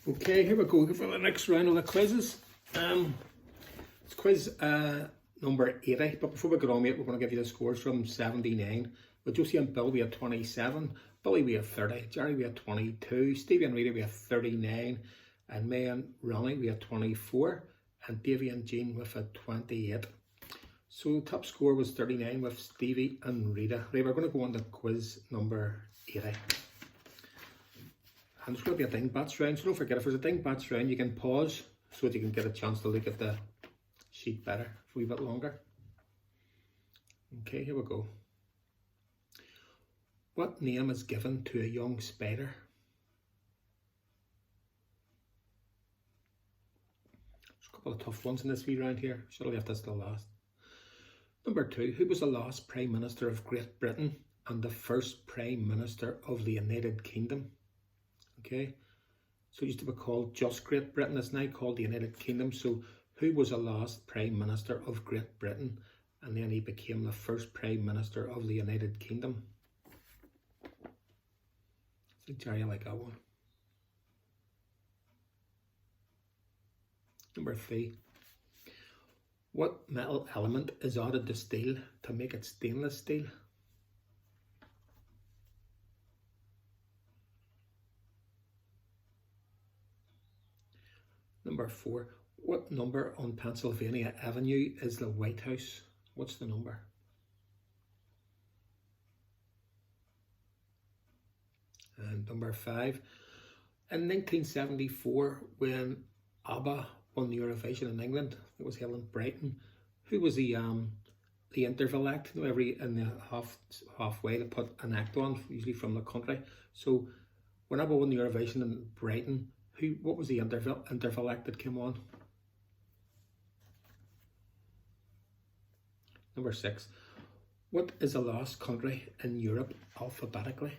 Okay, here we go for the next round of the quizzes. It's quiz number 80, but before we get on with it, we're going to give you the scores from 79. With Josie and Bill, we had 27, Billy, we had 30, Jerry, we had 22, Stevie and Rita, we had 39, and me and Ronnie, we had 24, and Davey and Jean with a 28. So the top score was 39 with Stevie and Rita. Right, we're going to go on to quiz number 80. And there's going to be a dingbats round, so don't forget, if there's a dingbats round, you can pause so that you can get a chance to look at the sheet better for a wee bit longer. Okay, here we go. What name is given to a young spider? There's a couple of tough ones in this wee round here. Should have left this till last. Number 2, who was the last Prime Minister of Great Britain and the first Prime Minister of the United Kingdom? Okay, so it used to be called just Great Britain, it's now called the United Kingdom. So who was the last Prime Minister of Great Britain and then he became the first Prime Minister of the United Kingdom? I think Jerry, I like that one. Number 3, what metal element is added to steel to make it stainless steel? Number 4, what number on Pennsylvania Avenue is the White House? What's the number? And number 5, in 1974, when ABBA won the Eurovision in England, it was held in Brighton. Who was the interval act? You know, every in the halfway to put an act on, usually from the country. So when ABBA won the Eurovision in Brighton, what was the interval act that came on? Number 6, what is the last country in Europe alphabetically?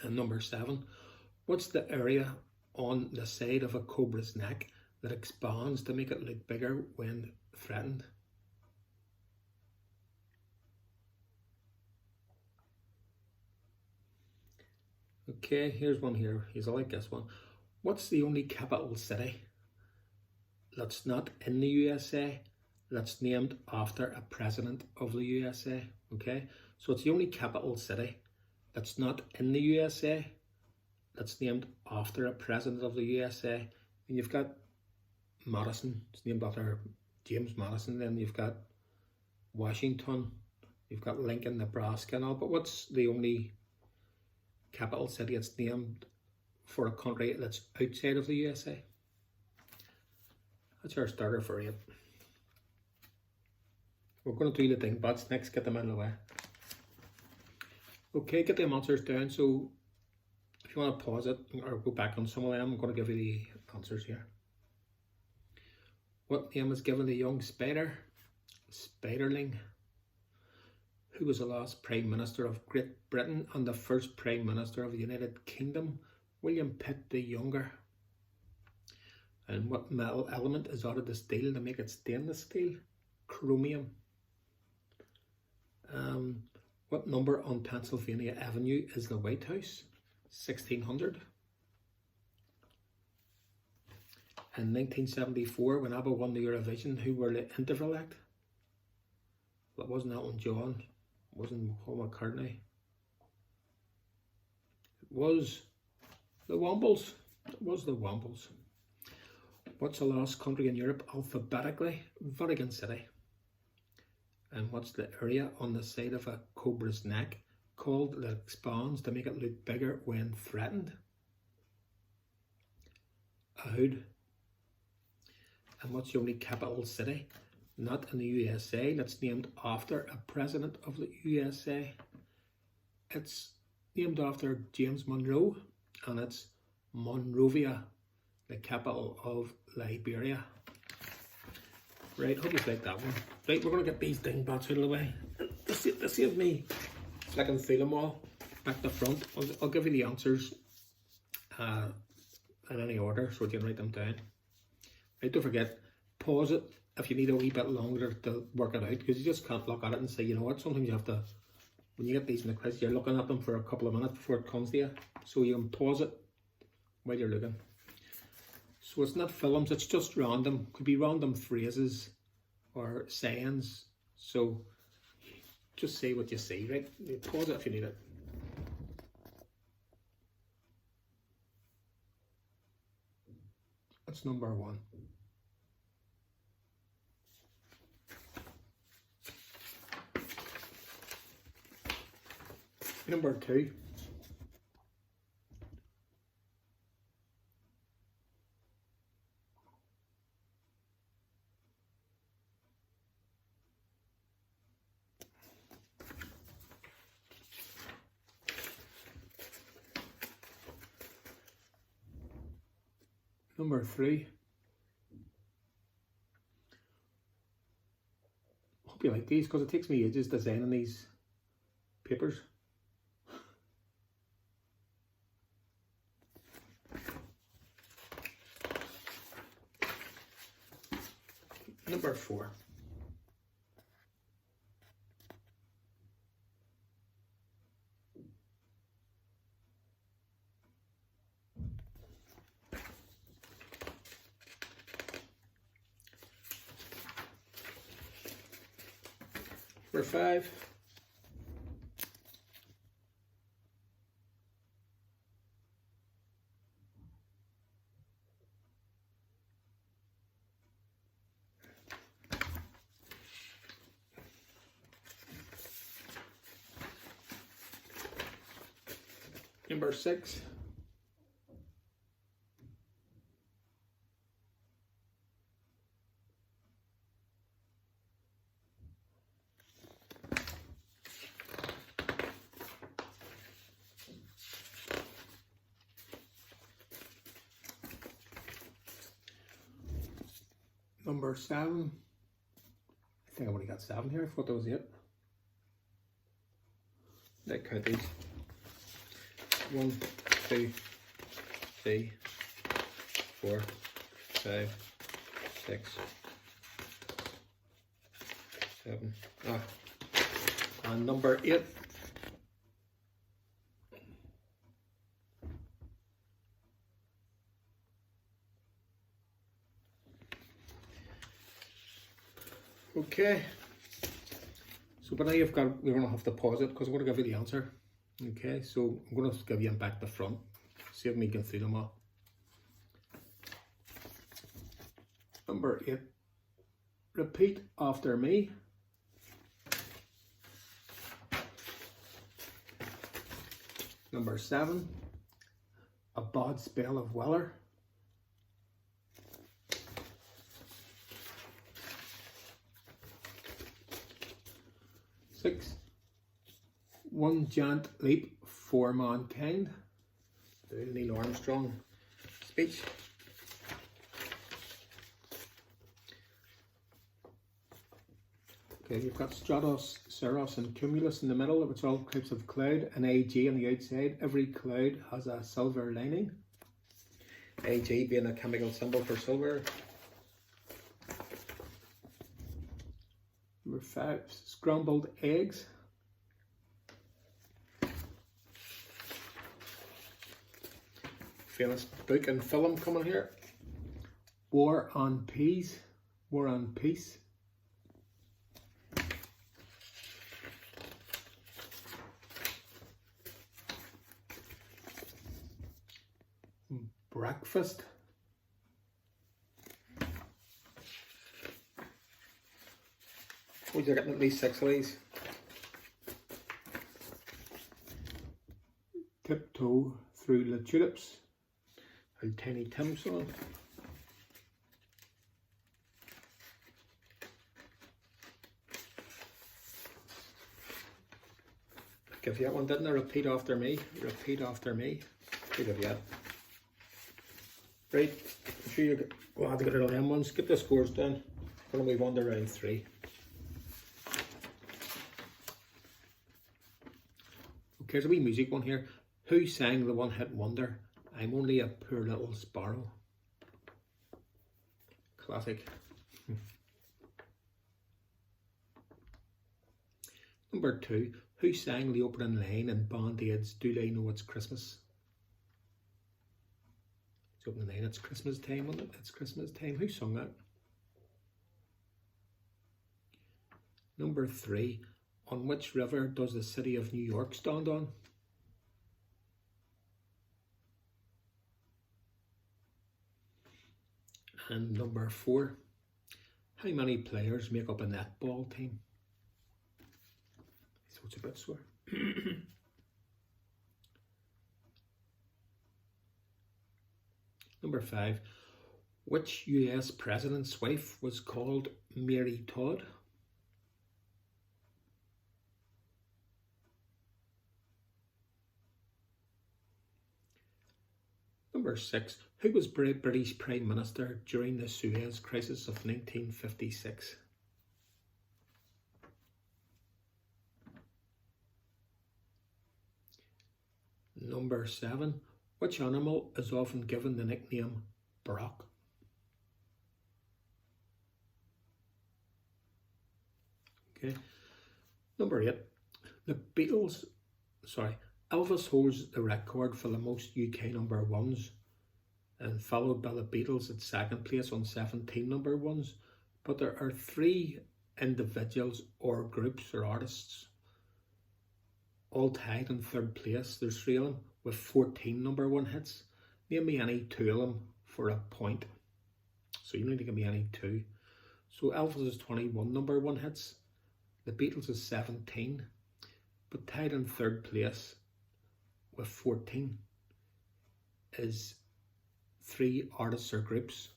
And number 7, what's the area on the side of a cobra's neck that expands to make it look bigger when threatened? Okay, here's one here. I like this one. What's the only capital city that's not in the USA that's named after a president of the USA? Okay, so it's the only capital city that's not in the USA that's named after a president of the USA. And you've got Madison, it's named after James Madison. Then you've got Washington, you've got Lincoln, Nebraska and all. But what's the only capital city that's named for a country that's outside of the USA? That's our starter for you. We're going to do the dingbats next, get them out of the way. Okay, get the answers down. So if you want to pause it or go back on some of them, I'm going to give you the answers here. What name is given to young spider? Spiderling. Who was the last Prime Minister of Great Britain and the first Prime Minister of the United Kingdom? William Pitt the Younger. And what metal element is added to steel to make it stainless steel? Chromium. What number on Pennsylvania Avenue is the White House? 1600. In 1974, when ABBA won the Eurovision, who were the interval act? Well, it wasn't Elton John. It wasn't Paul McCartney. It was the Wombles. It was the Wombles. What's the last country in Europe alphabetically? Vatican City. And what's the area on the side of a cobra's neck called that expands to make it look bigger when threatened? A hood. And what's the only capital city not in the USA that's named after a president of the USA? It's named after James Monroe, and it's Monrovia, the capital of Liberia. Right, hope you like that one. Right, we're going to get these dingbats out of the way. To save me so I can feel them all back to front. I'll give you the answers in any order so you can write them down. Right, don't forget, pause it if you need a wee bit longer to work it out, because you just can't look at it and say, you know what, sometimes you have to when you get these in the quiz, you're looking at them for a couple of minutes before it comes to you. So you can pause it while you're looking. So it's not films, it's just random. Could be random phrases or sayings. So just say what you see, right? You pause it if you need it. That's number 1. Number 2. Number 3. Hope you like these because it takes me ages designing these papers. Number 4. Number 5. Number 6. Number 7. I think I've only got 7 here. I thought that was 8. Let's count these. 1, 2, 3, 4, 5, 6, 7. And number 8. Okay, so but now we're going to have to pause it because I'm going to give you the answer. Okay, so I'm going to give you them back to front, see if we can see them all. Number 8, repeat after me. Number 7, a bad spell of weather. 6, one giant leap for mankind. The Neil Armstrong speech. Okay, you've got stratos, cirrus and cumulus in the middle, which are all types of cloud, and AG on the outside. Every cloud has a silver lining. AG being a chemical symbol for silver. Number 5, scrambled eggs. Famous book and film coming here. War on Peace. War and Peace. Breakfast. You're getting at least 6 of these. Tiptoe through the tulips. A Tiny Tim song. Give you that one, didn't I? Repeat after me. Repeat after me. Give you that. Right. I'm sure we'll have to get rid of them ones. Get the scores down. We're going to move on to round 3. Okay, there's a wee music one here. Who sang the one-hit wonder, I'm Only a Poor Little Sparrow? Classic. Number 2, Who sang the opening line in Band-Aid's Do They Know It's Christmas? It's opening line, it's Christmas time, isn't it? It's Christmas time. Who sung that? Number 3. On which river does the city of New York stand on? And number 4. How many players make up a netball team? So it's a bit sore. Number 5. Which US president's wife was called Mary Todd? Number 6. Who was British Prime Minister during the Suez Crisis of 1956? Number 7. Which animal is often given the nickname Brock? Okay. Number 8. Elvis holds the record for the most UK number 1s, and followed by the Beatles at second place on 17 number 1s. But there are 3 individuals or groups or artists all tied in third place. There's 3 of them with 14 number 1 hits. Name me any 2 of them for a point. So you need to give me any 2. So Elvis is 21 number 1 hits. The Beatles is 17. But tied in third place with 14 is 3 artists or groups.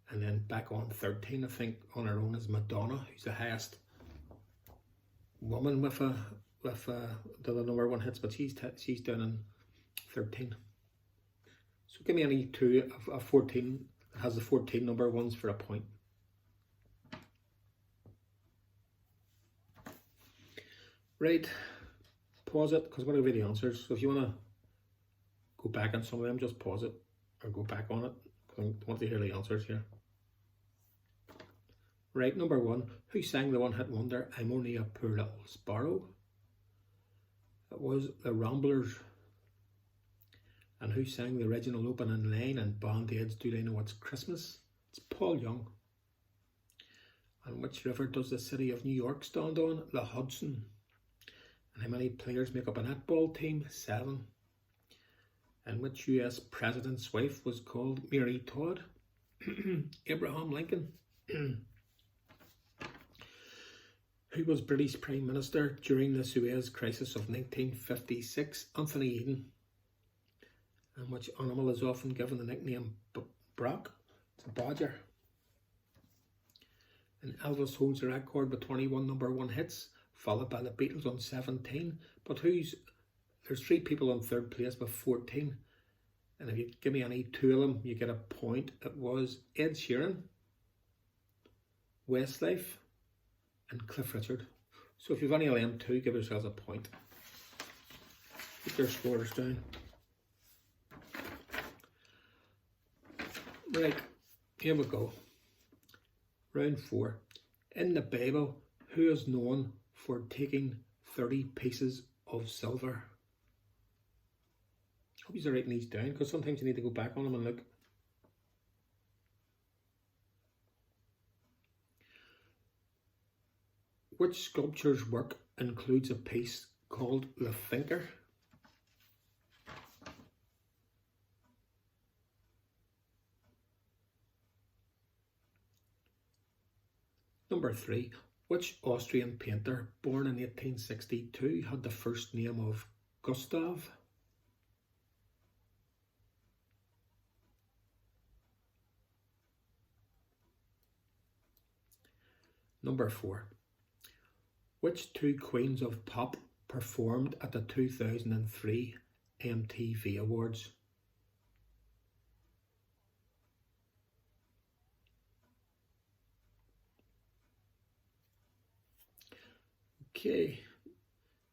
And then back on 13, I think, on her own is Madonna, who's the highest woman with the number 1 hits, but she's down in 13. So give me any 2 of 14 that has the 14 number 1s for a point. Right, pause it, because I'm going to give you the answers. So if you want to go back on some of them, just pause it or go back on it. I want to hear the answers here. Right, number 1. Who sang the one-hit wonder I'm Only a Poor Little Sparrow? It was the Ramblers. And who sang the original opening line in Band-Aid's Do They Know It's Christmas? It's Paul Young. And which river does the city of New York stand on? The Hudson. And how many players make up a netball team? 7. And which US president's wife was called Mary Todd? Abraham Lincoln. Who was British Prime Minister during the Suez Crisis of 1956? Anthony Eden. And which animal is often given the nickname Brock? It's a badger. And Elvis holds the record with 21 number 1 hits, followed by the Beatles on 17. But there's 3 people on third place with 14. And if you give me any 2 of them, you get a point. It was Ed Sheeran, Westlife, and Cliff Richard. So if you've any of them 2, give yourselves a point. Keep your scores down. Right, here we go. Round 4. In the Bible, who is known for taking 30 pieces of silver? I hope you're writing these down, because sometimes you need to go back on them and look. Which sculpture's work includes a piece called The Thinker? Number 3. Which Austrian painter, born in 1862, had the first name of Gustav? Number 4. Which 2 queens of pop performed at the 2003 MTV Awards? Okay,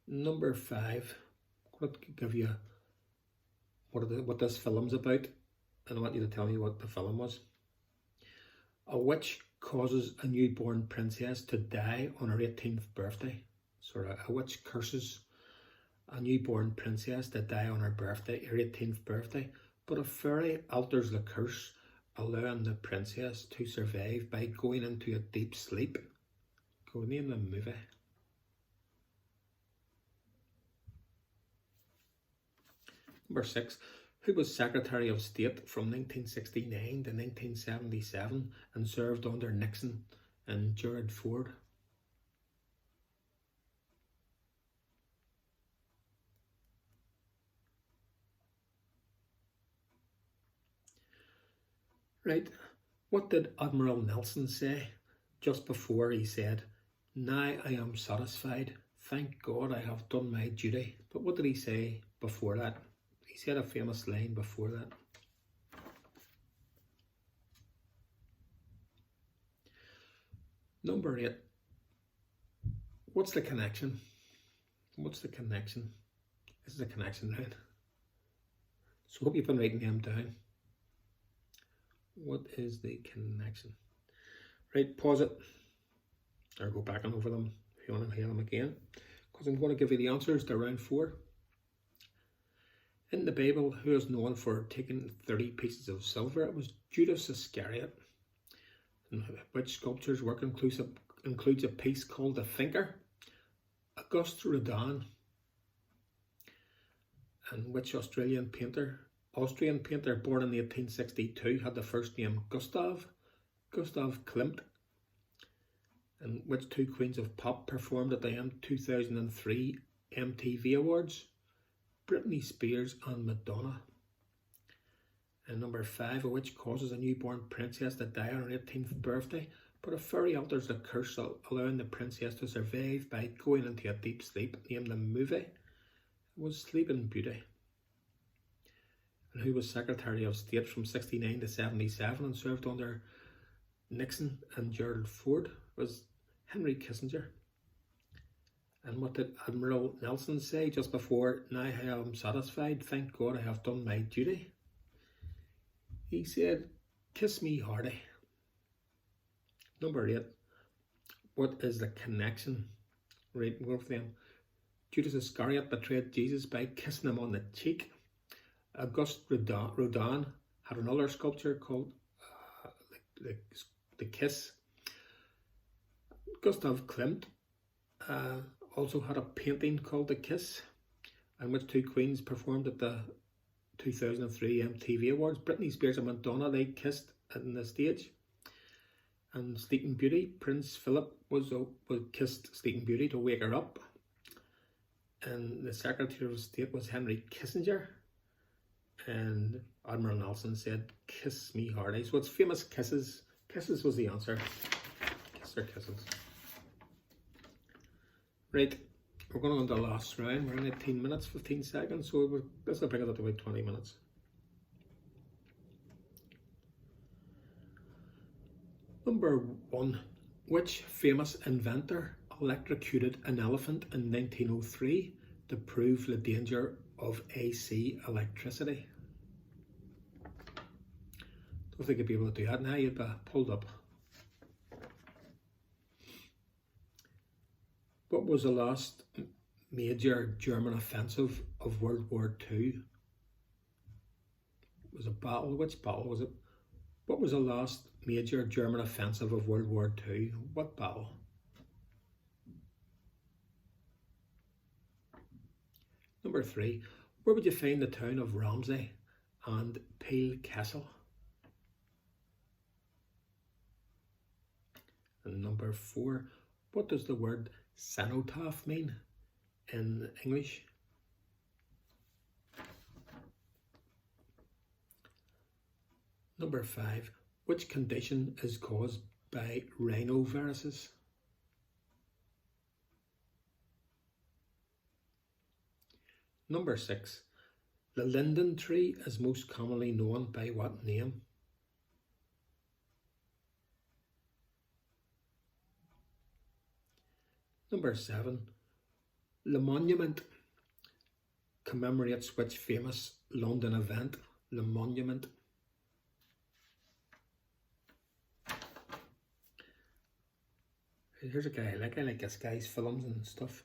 number 5. I'm going to give you what this film's about, and I want you to tell me what the film was. A witch causes a newborn princess to die on her 18th birthday. sort of a witch curses a newborn princess to die on her birthday, her 18th birthday, but a fairy alters the curse, allowing the princess to survive by going into a deep sleep. Go name the movie. Number 6. Who was Secretary of State from 1969 to 1977 and served under Nixon and Gerald Ford? Right. What did Admiral Nelson say just before he said, "Now I am satisfied. Thank God I have done my duty"? But what did he say before that? He said a famous line before that. Number 8. What's the connection? What's the connection? This is a connection, right? So hope you've been writing them down. What is the connection? Right, pause it or go back and over them if you want to hear them again, because I'm going to give you the answers to round 4. In the Bible, who is known for taking 30 pieces of silver? It was Judas Iscariot. And which sculpture's work includes a piece called The Thinker? Auguste Rodin. And which Austrian painter born in 1862 had the first name Gustav Klimt? And which two queens of pop performed at the 2003 MTV Awards? Britney Spears and Madonna. And number 5, which causes a newborn princess to die on her 18th birthday, but a fairy alters the curse, allowing the princess to survive by going into a deep sleep? Name the movie. It was Sleeping Beauty. And who was Secretary of State from 69 to 77 and served under Nixon and Gerald Ford? It was Henry Kissinger. And what did Admiral Nelson say just before, "Now I am satisfied, thank God I have done my duty"? He said, "Kiss me hearty." Number 8. What is the connection? Right, we'll go for them. Judas Iscariot betrayed Jesus by kissing him on the cheek. Auguste Rodin had another sculpture called the Kiss. Gustav Klimt also had a painting called The Kiss, and which two queens performed at the 2003 MTV Awards? Britney Spears and Madonna, they kissed on the stage. And Sleeping Beauty, Prince Philip was kissed Sleeping Beauty to wake her up. And the Secretary of State was Henry Kissinger. And Admiral Nelson said, "Kiss me hearty." So it's famous kisses. Kisses was the answer. Kiss or kisses. Right, we're going on to the last round. We're in 18 minutes, 15 seconds, so this will bring it up to about 20 minutes. Number 1. Which famous inventor electrocuted an elephant in 1903 to prove the danger of AC electricity? Don't think you'd be able to do that now, you'd be pulled up. What was the last major German offensive of World War II? It was a battle. Which battle was it? What was the last major German offensive of World War II? What battle? Number 3. Where would you find the town of Ramsey and Peel Castle? And number 4. What does the word cenotaph mean in English? Number 5. Which condition is caused by rhinoviruses? Number 6. The linden tree is most commonly known by what name? Number 7. The monument commemorates which famous London event? The monument. Here's a guy I like this guy's films and stuff.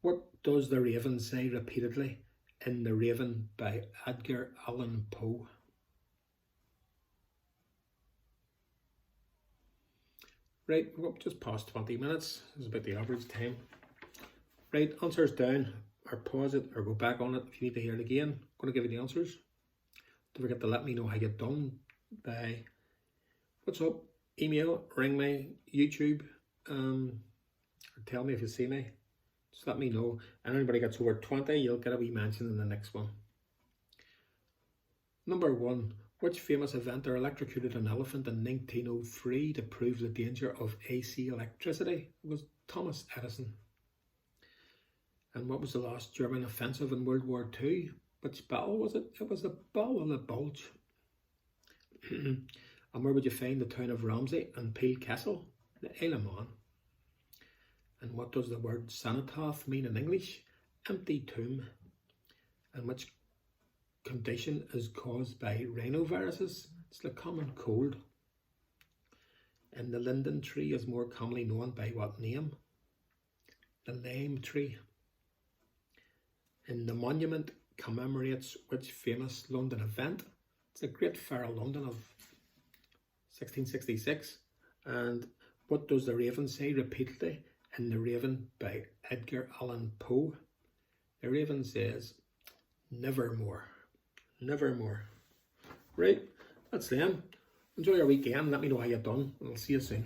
What does the Raven say repeatedly in The Raven by Edgar Allan Poe? Right, we're up just past 20 minutes. This is about the average time. Right, answers down, or pause it, or go back on it if you need to hear it again. I'm going to give you the answers. Don't forget to let me know how you get done by what's up, email, ring me, YouTube, or tell me if you see me. Just let me know. And anybody gets over 20, you'll get a wee mention in the next one. Number 1. Which famous inventor electrocuted an elephant in 1903 to prove the danger of AC electricity? It was Thomas Edison. And what was the last German offensive in World War II? Which battle was it? It was the Battle of the Bulge. And where would you find the town of Ramsey and Peel Castle? The Isle of Man. And what does the word cenotaph mean in English? Empty tomb. And which condition is caused by rhinoviruses? It's the common cold. And the linden tree is more commonly known by what name? The lime tree. And the monument commemorates which famous London event? It's the Great Fair of London of 1666. And what does the Raven say repeatedly in The Raven by Edgar Allan Poe? The Raven says, nevermore. Nevermore. Right, that's them. Enjoy your weekend. Let me know how you've done, and I'll see you soon.